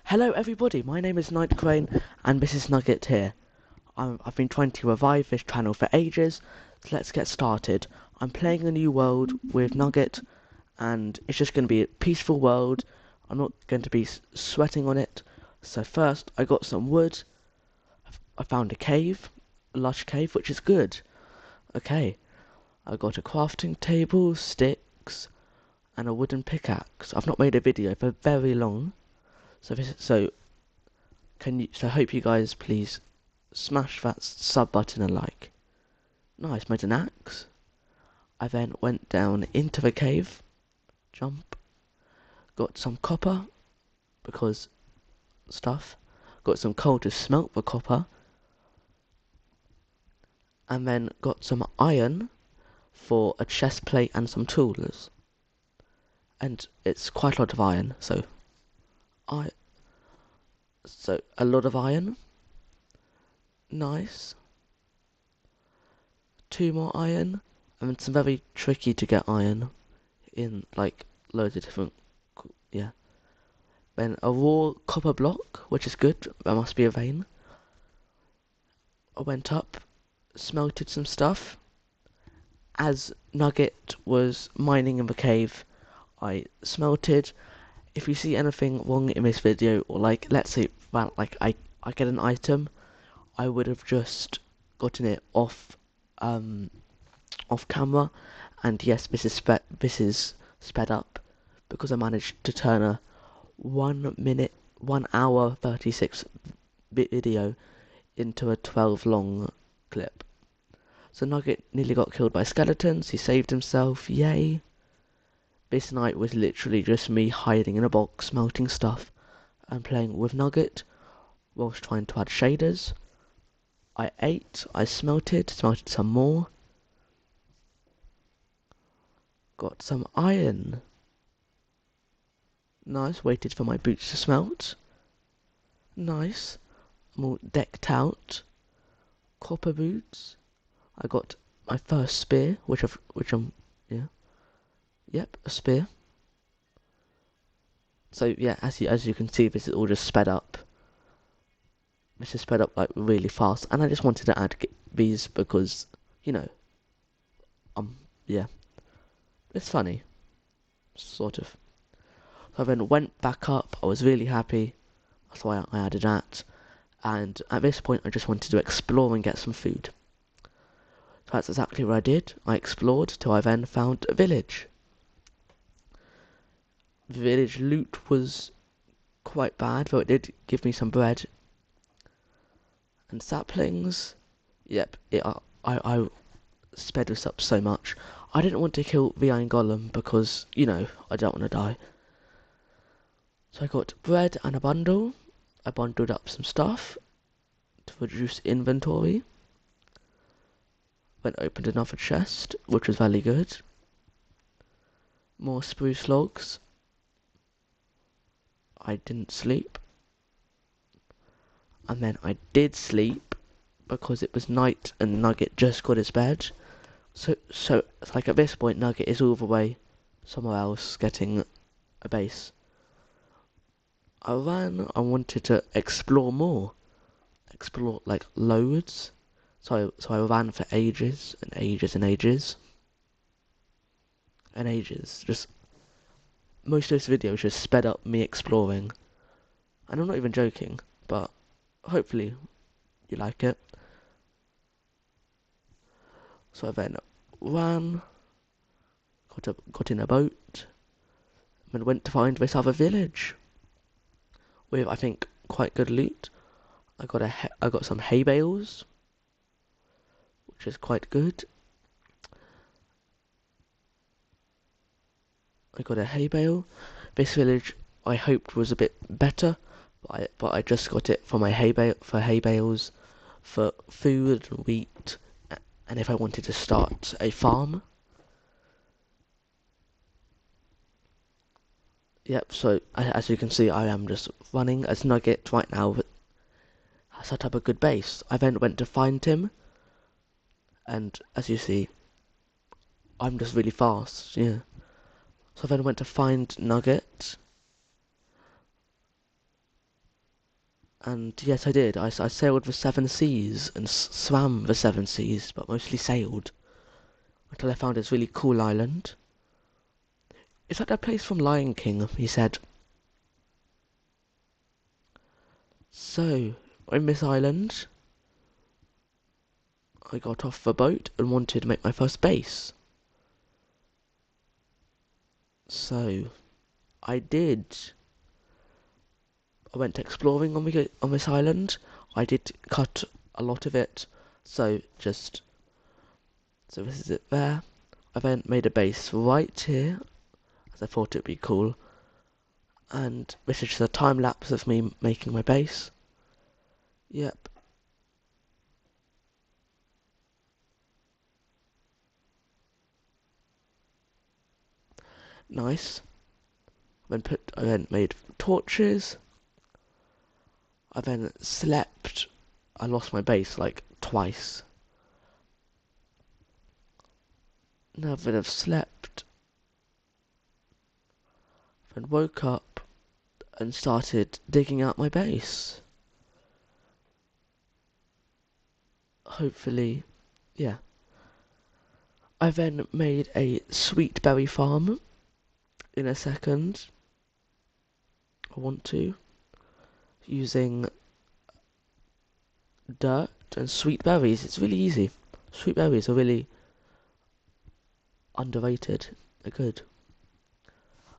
Hello everybody, my name is Night Crane and this is Nugget here. I've been trying to revive this channel for ages, so let's get started. I'm playing a new world with Nugget and it's just going to be a peaceful world. I'm not going to be sweating on it. So first I got some wood. I found a cave, a lush cave, which is good. Okay, I got a crafting table, sticks and a wooden pickaxe. I've not made a video for very long. So hope you guys please smash that sub button and like. Nice, made an axe. I then went down into the cave, jump, got some copper, because stuff, got some coal to smelt the copper, and then got some iron for a chest plate and some tools. And it's quite a lot of iron, so a lot of iron. Nice. 2 more iron. And it's very tricky to get iron in like loads of different, yeah. Then a raw copper block, which is good. That must be a vein. I went up, smelted some stuff. As Nugget was mining in the cave, I smelted. If you see anything wrong in this video, or like, let's say that I get an item, I would have just gotten it off camera, and yes, this is sped up because I managed to turn a 1 hour 36 video into a 12 long clip. So Nugget nearly got killed by skeletons. He saved himself, yay. This night was literally just me hiding in a box, smelting stuff, and playing with Nugget whilst trying to add shaders. I ate, I smelted some more. Got some iron. Nice, waited for my boots to smelt. Nice. I'm all decked out. Copper boots. I got my first spear, yeah. Yep, a spear. So yeah, as you can see, this is all just sped up. This is sped up like really fast, and I just wanted to add these because, you know, yeah, it's funny, sort of. So I then went back up. I was really happy. That's why I added that. And at this point, I just wanted to explore and get some food. So that's exactly what I did. I explored till I then found a village. The village loot was quite bad, though it did give me some bread and saplings. Yep, I sped this up so much. I didn't want to kill the Iron Golem because, you know, I don't want to die. So I got bread and a bundle. I bundled up some stuff to reduce inventory. Then opened another chest, which was very good. More spruce logs. I didn't sleep. And then I did sleep because it was night and Nugget just got his bed. So it's like at this point Nugget is all the way somewhere else getting a base. I wanted to explore more. Explore like loads. So I ran for ages and ages and ages. And ages. Just most of this video is just sped up me exploring. And I'm not even joking, but hopefully you like it. So I then ran, got in a boat, and went to find this other village with, I think, quite good loot. I got some hay bales, which is quite good. I got a hay bale. This village I hoped was a bit better, but I just got it for my hay bales, for food and wheat, and if I wanted to start a farm. Yep, so as you can see, I am just running as Nugget right now. I set up a good base. I then went to find him, and as you see, I'm just really fast, yeah. So I then went to find Nugget. And yes, I did. I sailed the seven seas and swam the seven seas, but mostly sailed until I found this really cool island. It's like that place from Lion King, he said. So, on this island, I got off the boat and wanted to make my first base. So, I did. I went exploring on this island. I did cut a lot of it, so this is it there. I then made a base right here, as I thought it'd be cool. And this is just a time lapse of me making my base. Yep. Nice. I then made torches. I then slept. I lost my base like twice. Now that I've slept, then woke up and started digging out my base. Hopefully, yeah. I then made a sweet berry farm in a second. I want to. Using dirt and sweet berries. It's really easy. Sweet berries are really underrated. They're good.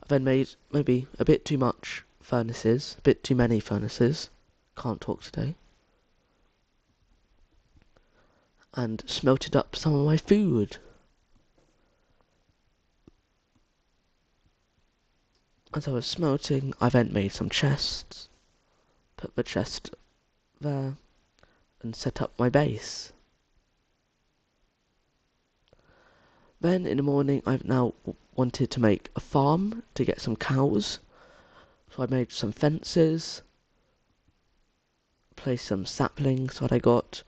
I then made maybe a bit too much furnaces. A bit too many furnaces. Can't talk today. And smelted up some of my food. As I was smelting, I then made some chests. Put the chest there. And set up my base. Then in the morning, I've now wanted to make a farm to get some cows. So I made some fences. Placed some saplings that I got.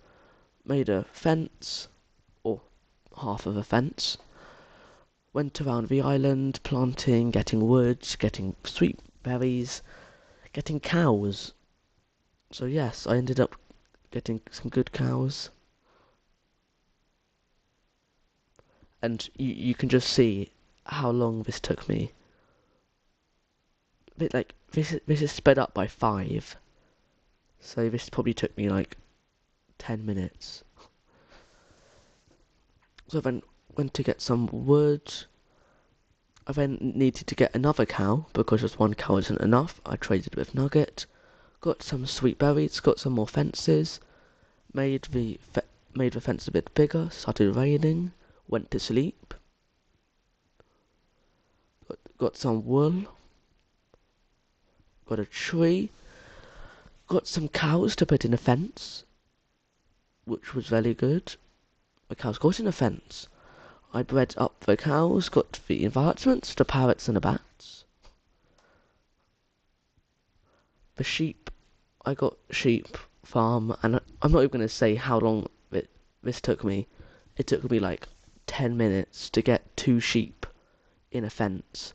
Made a fence, or half of a fence. Went around the island, planting, getting woods, getting sweet berries, getting cows. So yes, I ended up getting some good cows. And you can just see how long this took me. A bit like, this is sped up by 5. So this probably took me like 10 minutes. So I then went to get some wood. I then needed to get another cow, because just one cow isn't enough. I traded with Nugget. Got some sweet berries, got some more fences. Made the fence a bit bigger, started raining. Went to sleep. Got some wool. Got a tree. Got some cows to put in a fence, which was very good. The cows got in a fence. I bred up the cows, got the environments, the parrots and the bats. The sheep, I got sheep farm, and I'm not even going to say how long this took me. It took me like 10 minutes to get 2 sheep in a fence.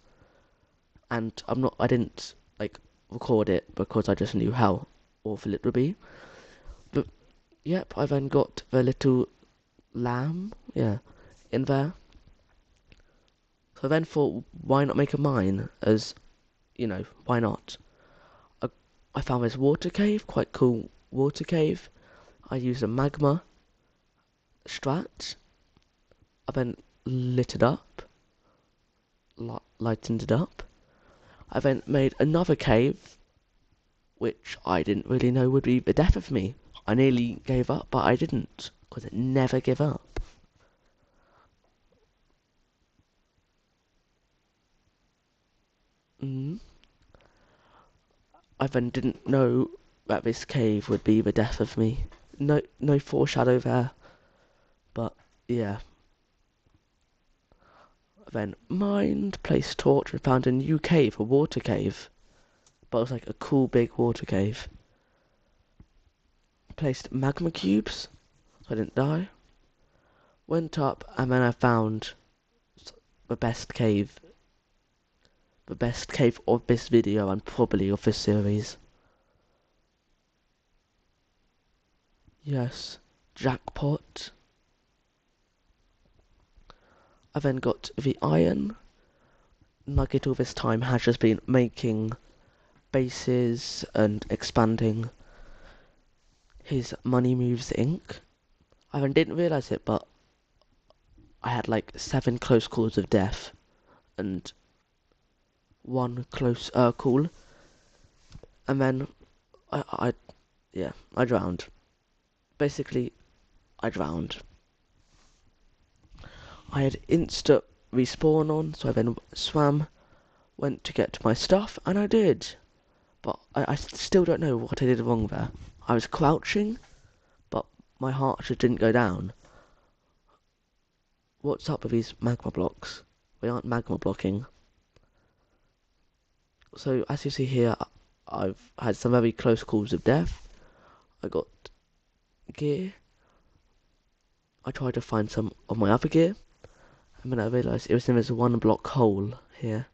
And I didn't like record it because I just knew how awful it would be. But yep, I then got the little lamb, yeah, in there. So I then thought, why not make a mine? As, why not? I found this water cave, quite cool water cave. I used a magma strat. I then lit it up, lightened it up. I then made another cave, which I didn't really know would be the death of me. I nearly gave up, but I didn't, because it never give up. I then didn't know that this cave would be the death of me. No foreshadow there, but yeah. Then mined, placed torch, and found a new cave, a water cave. But it was like a cool big water cave. Placed magma cubes, so I didn't die. Went up, and then I found the best cave. The best cave of this video, and probably of this series. Yes, jackpot. I then got the iron. Nugget all this time has just been making bases and expanding his Money Moves Inc. I then didn't realise it, but I had like 7 close calls of death and 1 close call, and then I drowned. Basically, I drowned. I had instant respawn on, so I then swam, went to get my stuff, and I did. But I still don't know what I did wrong there. I was crouching, but my heart just didn't go down. What's up with these magma blocks? They aren't magma blocking. So, as you see here, I've had some very close calls of death. I got gear. I tried to find some of my other gear, and then I realised it was in this 1 block hole here.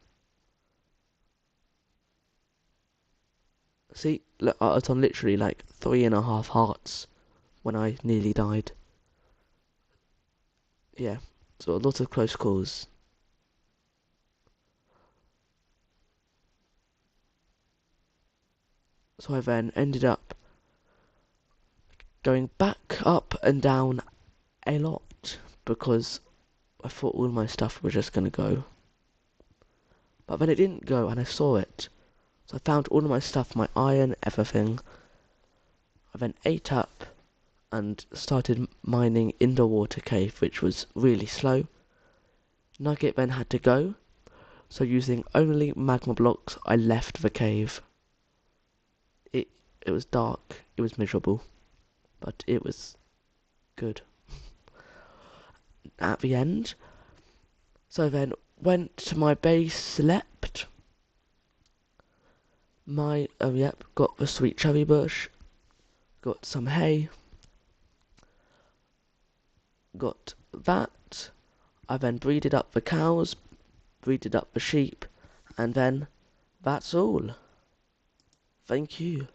See, look, I was on literally like 3.5 hearts when I nearly died. Yeah, so a lot of close calls. So I then ended up going back up and down a lot because I thought all my stuff was just going to go. But then it didn't go, and I saw it. So I found all of my stuff, my iron, everything. I then ate up and started mining in the water cave, which was really slow. Nugget then had to go, so using only magma blocks, I left the cave. It was dark, it was miserable, but it was good. At the end, so then went to my base, slept. Got the sweet cherry bush, got some hay, got that. I then breeded up the cows, breeded up the sheep, and then that's all. Thank you.